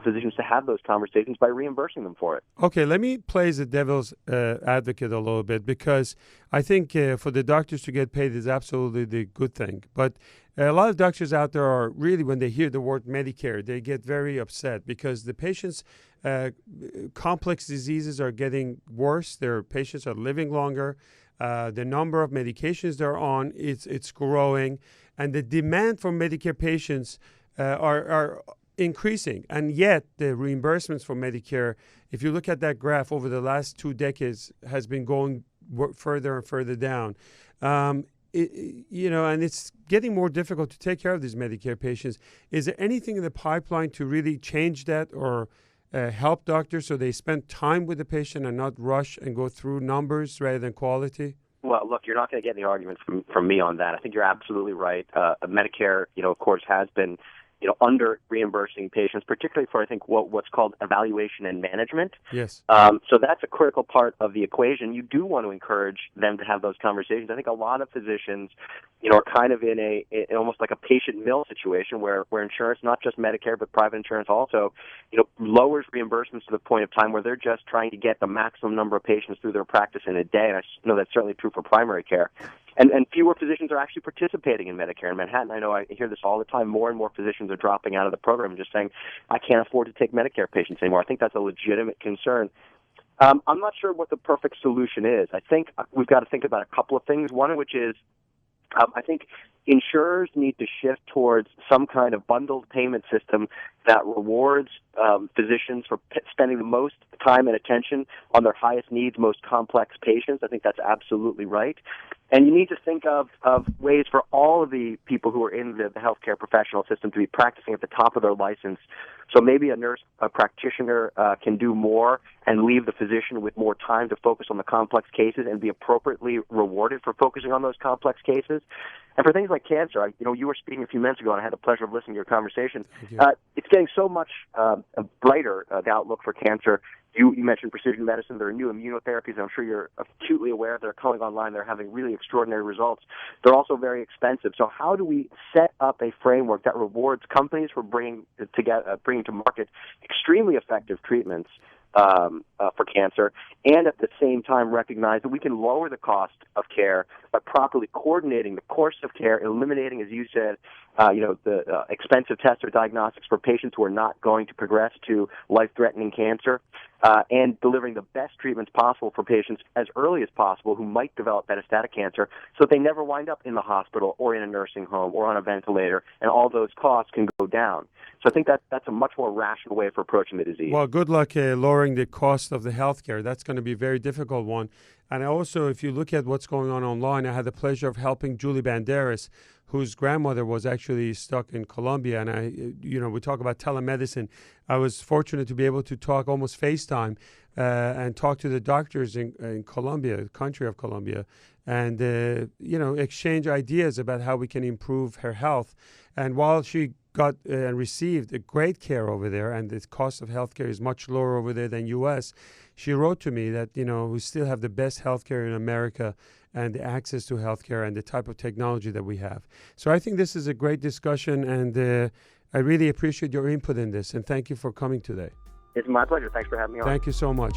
physicians to have those conversations by reimbursing them for it. Okay, let me play the devil's advocate a little bit, because I think for the doctors to get paid is absolutely the good thing. But a lot of doctors out there are really, when they hear the word Medicare, they get very upset because the patients' complex diseases are getting worse. Their patients are living longer. The number of medications they're on, it's growing. And the demand for Medicare patients are increasing. And yet the reimbursements for Medicare, if you look at that graph over the last 2 decades, has been going further and further down. And it's getting more difficult to take care of these Medicare patients. Is there anything in the pipeline to really change that or help doctors so they spend time with the patient and not rush and go through numbers rather than quality? Well, look, you're not going to get any arguments from me on that. I think you're absolutely right. Medicare, of course, has been under reimbursing patients, particularly for, I think, what's called evaluation and management. Yes. So that's a critical part of the equation. You do want to encourage them to have those conversations. I think a lot of physicians, are kind of in almost like a patient mill situation where insurance, not just Medicare, but private insurance also, lowers reimbursements to the point of time where they're just trying to get the maximum number of patients through their practice in a day. And I know that's certainly true for primary care. And fewer physicians are actually participating in Medicare in Manhattan. I know I hear this all the time. More and more physicians are dropping out of the program and just saying, I can't afford to take Medicare patients anymore. I think that's a legitimate concern. I'm not sure what the perfect solution is. I think we've got to think about a couple of things, one of which is I think insurers need to shift towards some kind of bundled payment system that rewards physicians for spending the most time and attention on their highest needs, most complex patients. I think that's absolutely right. And you need to think of ways for all of the people who are in the healthcare professional system to be practicing at the top of their license. So maybe a practitioner can do more and leave the physician with more time to focus on the complex cases and be appropriately rewarded for focusing on those complex cases. And for things like cancer, you were speaking a few minutes ago, and I had the pleasure of listening to your conversation. It's getting so much brighter, the outlook for cancer. You mentioned precision medicine. There are new immunotherapies. I'm sure you're acutely aware they're coming online. They're having really extraordinary results. They're also very expensive. So how do we set up a framework that rewards companies for bringing to market extremely effective treatments for cancer, and at the same time recognize that we can lower the cost of care by properly coordinating the course of care, eliminating, as you said, the expensive tests or diagnostics for patients who are not going to progress to life-threatening cancer, and delivering the best treatments possible for patients as early as possible who might develop metastatic cancer so that they never wind up in the hospital or in a nursing home or on a ventilator, and all those costs can go down. So I think that's a much more rational way for approaching the disease. Well, good luck lowering the cost of the healthcare. That's going to be a very difficult one. And also, if you look at what's going on online, I had the pleasure of helping Julie Banderas, whose grandmother was actually stuck in Colombia. And we talk about telemedicine. I was fortunate to be able to talk almost FaceTime and talk to the doctors in Colombia, the country of Colombia, and exchange ideas about how we can improve her health. And while she got and received a great care over there, and the cost of healthcare is much lower over there than U.S., she wrote to me that we still have the best healthcare in America, and the access to healthcare and the type of technology that we have. So I think this is a great discussion, and I really appreciate your input in this. And thank you for coming today. It's my pleasure. Thanks for having me on. Thank you so much.